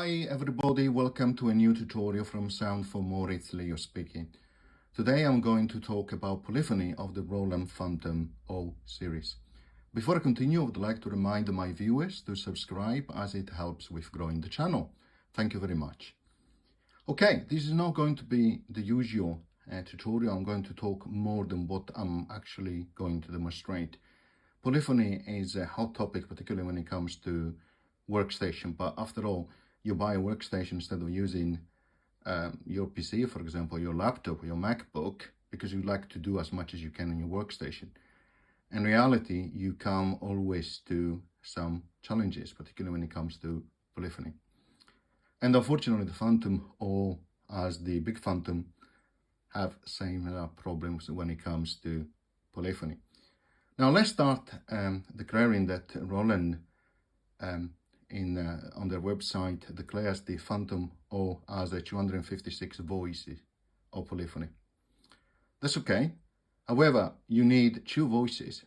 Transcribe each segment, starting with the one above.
Hi everybody, welcome to a new tutorial from Sound for More. It's Leo speaking. Today I'm going to talk about polyphony of the Roland Fantom O series. Before I continue, I would like to remind my viewers to subscribe as it helps with growing the channel. Thank you very much. Okay, this is not going to be the usual tutorial. I'm going to talk more than what I'm actually going to demonstrate. Polyphony is a hot topic, particularly when it comes to Workstation, but after all, you buy a workstation instead of using your PC, for example, your laptop or your MacBook, because you like to do as much as you can on your workstation. In reality, you come always to some challenges, particularly when it comes to polyphony. And unfortunately, the Fantom, or as the big Fantom, have same problems when it comes to polyphony. Now let's start declaring that Roland on their website declares the Fantom O as a 256 voices of polyphony. That's okay. However, you need two voices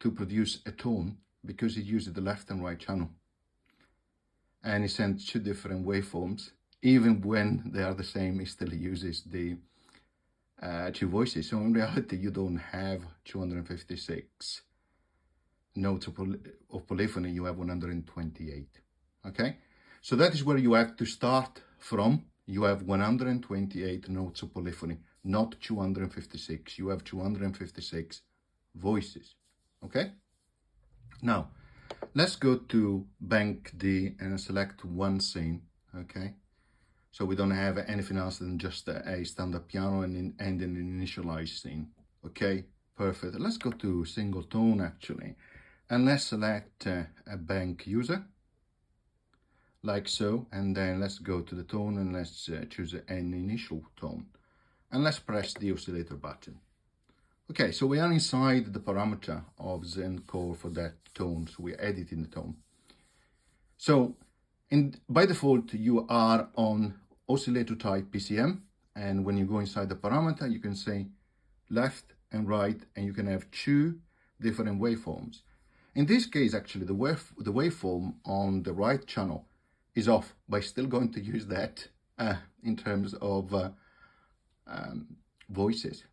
to produce a tone because it uses the left and right channel. And it sends two different waveforms. Even when they are the same, it still uses the two voices. So in reality, you don't have 256 notes of polyphony, you have 128. Okay, so that is where you have to start from. You have 128 notes of polyphony, not 256. You have 256 voices. Okay, now let's go to bank D and select one scene. Okay, so we don't have anything else than just a standard piano and an initialized scene. Okay, perfect. Let's go to single tone actually. And let's select a bank user, like so, and then let's go to the tone and let's choose an initial tone. And let's press the oscillator button. Okay, so we are inside the parameter of Zencore for that tone, so we're editing the tone. So by default, you are on oscillator type PCM, and when you go inside the parameter, you can say left and right, and you can have two different waveforms. In this case, actually, the waveform on the right channel is off, but I'm still going to use that in terms of voices.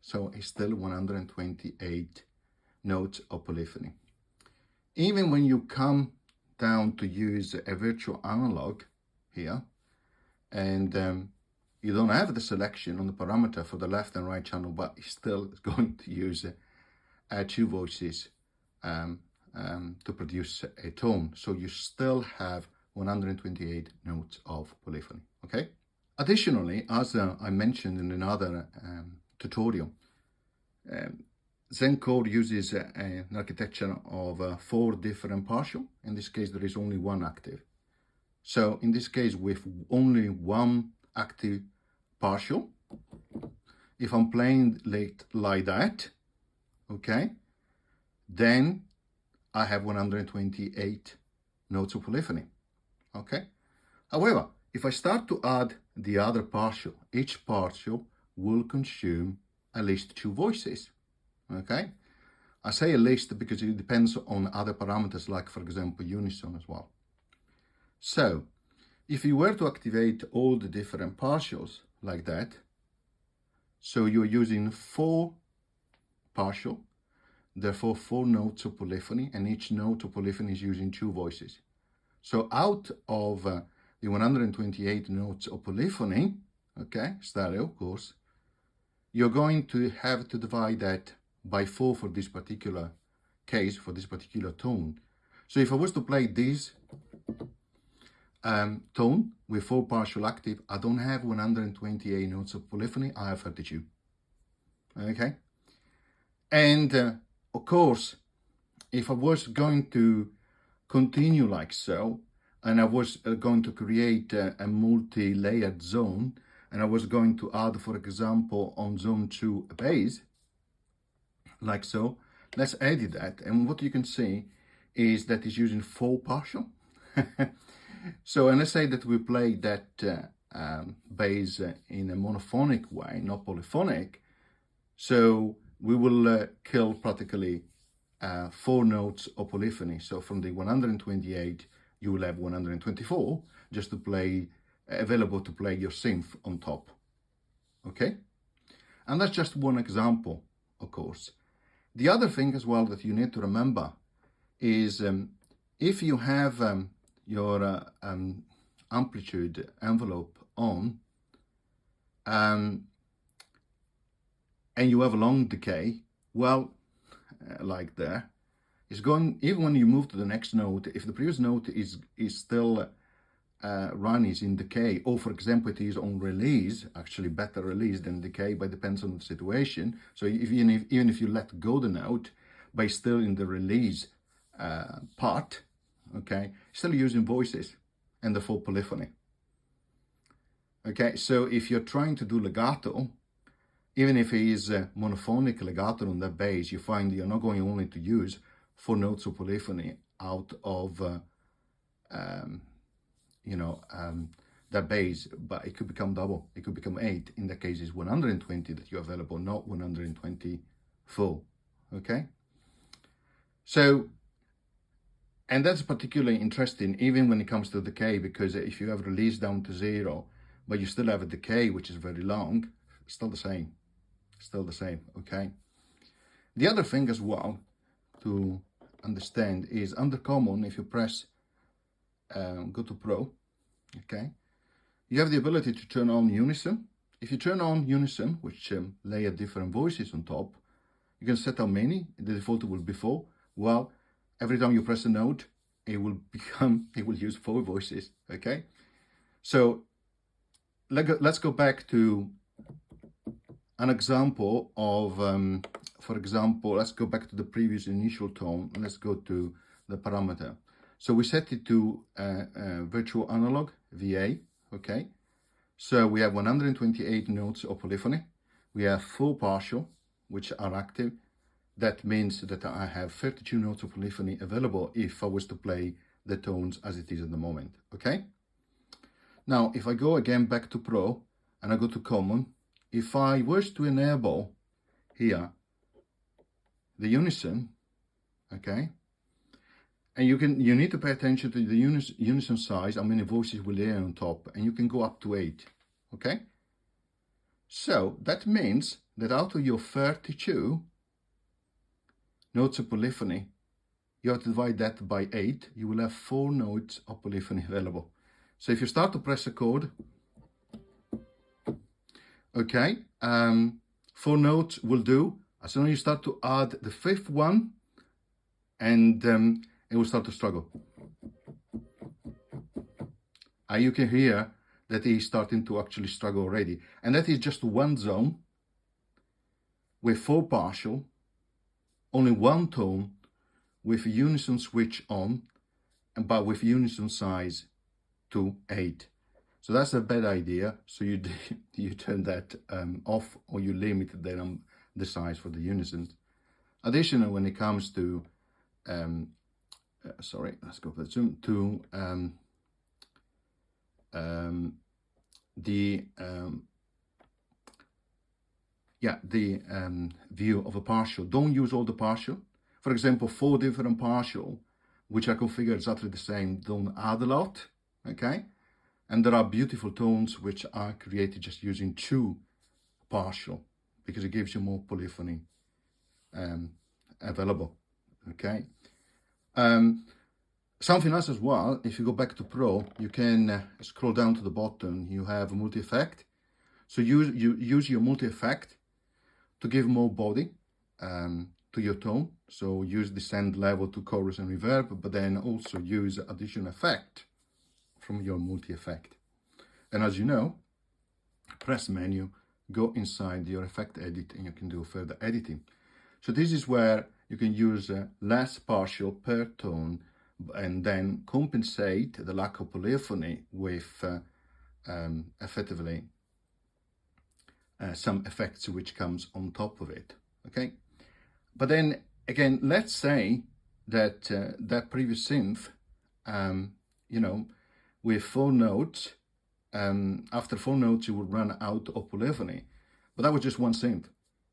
So it's still 128 notes of polyphony. Even when you come down to use a virtual analog here, and you don't have the selection on the parameter for the left and right channel, but it's still going to use two voices to produce a tone. So you still have 128 notes of polyphony. Okay. Additionally, as I mentioned in another tutorial, Zencore uses an architecture of 4 different partial. In this case, there is only one active. So in this case, with only one active partial, if I'm playing like that, okay, then I have 128 notes of polyphony. Okay. However, if I start to add the other partial, each partial will consume at least 2 voices. Okay. I say at least because it depends on other parameters, like for example Unison as well. So if you were to activate all the different partials like that, so you're using 4 partial, therefore 4 notes of polyphony, and each note of polyphony is using 2 voices. So out of the 128 notes of polyphony, okay, stereo of course, you're going to have to divide that by 4 for this particular case, for this particular tone. So if I was to play this tone with 4 partial active, I don't have 128 notes of polyphony, I have 32. Okay, and of course, if I was going to continue like so, and I was going to create a multi-layered zone, and I was going to add, for example, on zone 2 a bass, like so, let's edit that. And what you can see is that it's using 4 partial. So, and let's say that we play that bass in a monophonic way, not polyphonic. So we will kill practically 4 notes of polyphony. So from the 128, you will have 124 just to play, available to play your synth on top. Okay? And that's just one example, of course. The other thing as well that you need to remember is if you have your amplitude envelope on and you have a long decay, well, like there, it's going, even when you move to the next note, if the previous note is still is in decay, or for example it is on release, actually better release than decay, but depends on the situation. So even if you let go the note, but it's still in the release part, okay, still using voices and the full polyphony. Okay, so if you're trying to do legato, even if it is monophonic legato on that bass, you find you're not going only to use 4 notes of polyphony out of that bass, but it could become double. It could become 8. In that case, it's 120 that you're available, not 120 full. Okay. So, and that's particularly interesting, even when it comes to decay, because if you have release down to 0, but you still have a decay which is very long, still the same. Still the same. Okay. The other thing as well to understand is under common, if you press go to Pro, okay, you have the ability to turn on Unison. If you turn on Unison, which layer different voices on top, you can set how many. The default will be 4. Well, every time you press a note, it will use 4 voices. Okay, so let's go back to an example of, for example, let's go back to the previous initial tone. Let's go to the parameter. So we set it to virtual analog, VA, okay? So we have 128 notes of polyphony. We have 4 partial, which are active. That means that I have 32 notes of polyphony available if I was to play the tones as it is at the moment, okay? Now, if I go again back to Pro and I go to Common, if I was to enable here the Unison, okay, and you need to pay attention to the unison size, how many voices will layer on top, and you can go up to 8, okay? So that means that out of your 32 notes of polyphony, you have to divide that by 8, you will have 4 notes of polyphony available. So if you start to press a chord, okay, 4 notes will do. As soon as you start to add the 5th one, and it will start to struggle. You can hear that he's starting to actually struggle already. And that is just one zone with 4 partial, only 1 tone with unison switch on, but with unison size to 8. So that's a bad idea. So you turn that off, or you limit the size for the unison. Additionally, when it comes to sorry, let's go for the zoom to the view of a partial. Don't use all the partial. For example, 4 different partial, which are configured exactly the same, don't add a lot, okay? And there are beautiful tones which are created just using 2 partial, because it gives you more polyphony available, okay? Something else as well, if you go back to Pro, you can scroll down to the bottom, you have a multi-effect. So you use your multi-effect to give more body to your tone. So use descend level to chorus and reverb, but then also use additional effect from your multi-effect. And as you know, press menu, go inside your effect edit, and you can do further editing. So this is where you can use less partial per tone, and then compensate the lack of polyphony with effectively some effects which comes on top of it, okay? But then again, let's say that that previous synth, with 4 notes, after 4 notes you would run out of polyphony, but that was just one synth.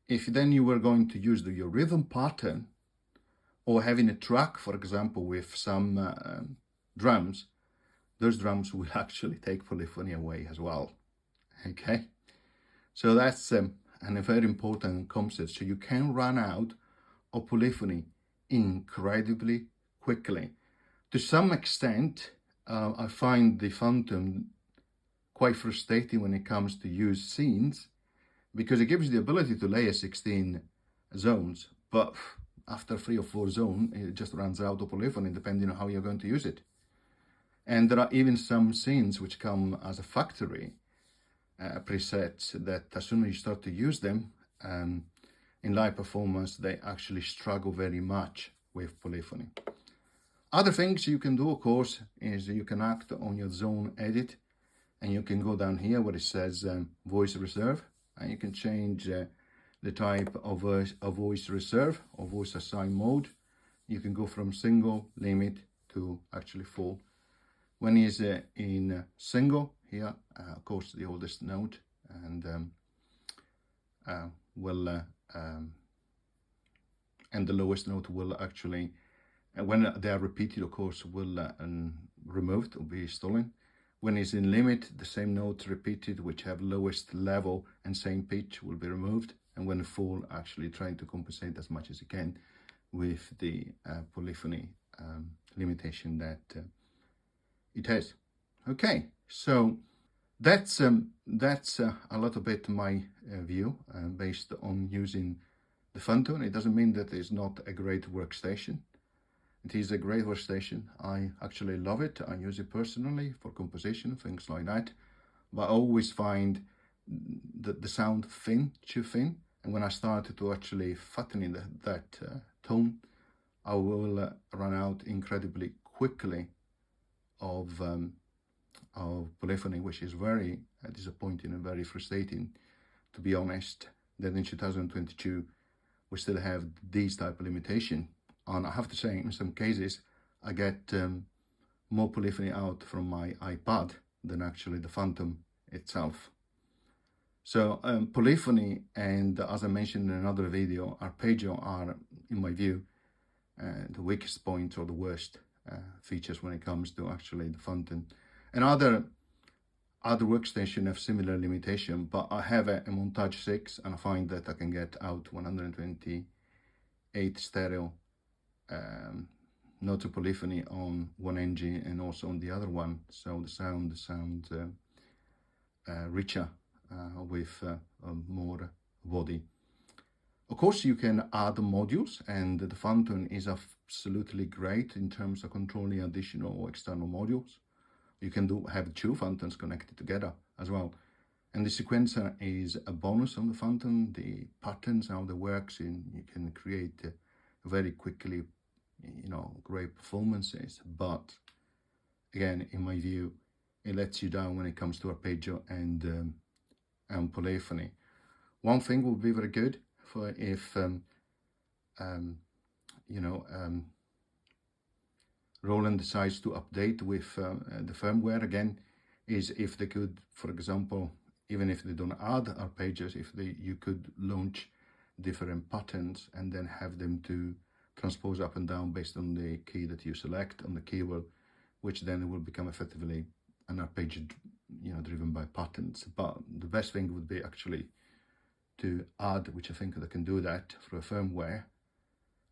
If then you were going to use your rhythm pattern, or having a track, for example, with some drums, those drums will actually take polyphony away as well. Okay, so that's a very important concept. So you can run out of polyphony incredibly quickly. To some extent, I find the Fantom quite frustrating when it comes to use scenes, because it gives you the ability to layer 16 zones, but after 3 or 4 zones, it just runs out of polyphony depending on how you're going to use it. And there are even some scenes which come as a factory presets that as soon as you start to use them in live performance, they actually struggle very much with polyphony. Other things you can do, of course, is you can act on your zone edit, and you can go down here where it says voice reserve, and you can change the type of voice reserve or voice assign mode. You can go from single, limit to actually full. When it's in single, here, of course, the oldest note, and and the lowest note will actually, when they are repeated, of course, will removed or be stolen. When it's in limit, the same notes repeated, which have lowest level and same pitch, will be removed. And when full, actually trying to compensate as much as you can with the polyphony limitation that it has. Okay, so that's a little bit my view based on using the Fantom. It doesn't mean that it's not a great workstation. It is a great workstation. I actually love it. I use it personally for composition, things like that. But I always find the sound thin, too thin. And when I started to actually fatten that tone, I will run out incredibly quickly of polyphony, which is very disappointing and very frustrating, to be honest, that in 2022 we still have these type of limitation. And I have to say, in some cases, I get more polyphony out from my iPad than actually the Fantom itself. So polyphony and, as I mentioned in another video, arpeggio are, in my view, the weakest point or the worst features when it comes to actually the Fantom. And other workstation have similar limitation, but I have a Montage 6, and I find that I can get out 128 stereo note of polyphony on one engine and also on the other one, so the sound richer with more body. Of course, you can add modules, and the Fantom is absolutely great in terms of controlling additional or external modules. You can have 2 Fantoms connected together as well. And the sequencer is a bonus on the Fantom. The patterns, how they works, and you can create very quickly, great performances. But again, in my view, it lets you down when it comes to arpeggio and polyphony. One thing would be very good for if Roland decides to update with the firmware again, is if they could, for example, even if they don't add arpeggios, if you could launch different patterns and then have them to transpose up and down based on the key that you select on the keyboard, which then will become effectively an arpeggio, driven by patterns. But the best thing would be actually to add, which I think they can do that for a firmware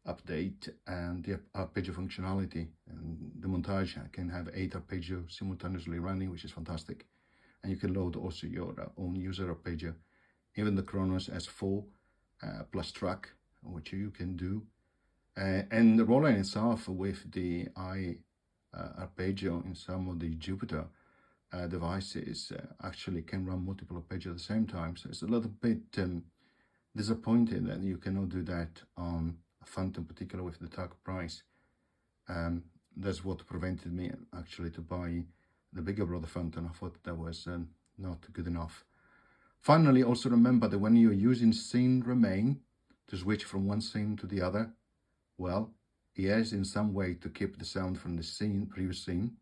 update, and the arpeggio functionality. And the Montage can have 8 arpeggios simultaneously running, which is fantastic. And you can load also your own user arpeggio. Even the Kronos S4 plus track, which you can do. And the Roland itself, with the arpeggio in some of the Jupiter devices, actually can run multiple arpeggios at the same time. So it's a little bit disappointing that you cannot do that on a Fantom, particularly with the tag price. That's what prevented me actually to buy the bigger brother Fantom. I thought that was not good enough. Finally, also remember that when you're using scene remain to switch from one scene to the other, well, he has in some way to keep the sound from the previous scene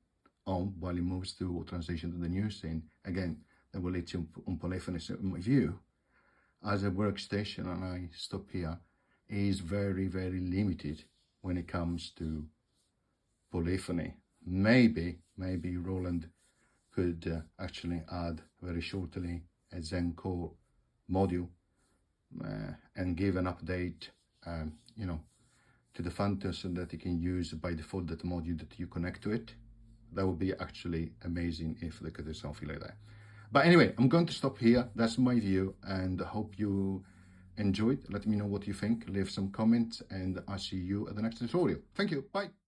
on while he moves to or transition to the new scene. Again, that will let you on polyphony. So in my view, as a workstation, and I stop here, is very, very limited when it comes to polyphony. maybe Roland could actually add very shortly a Zencore module and give an update, you know, to the Fantom so that you can use by default that module that you connect to it. That would be actually amazing if they could do something like that. But anyway, I'm going to stop here. That's my view, and I hope you enjoyed. Let me know what you think. Leave some comments, and I'll see you at the next tutorial. Thank you. Bye.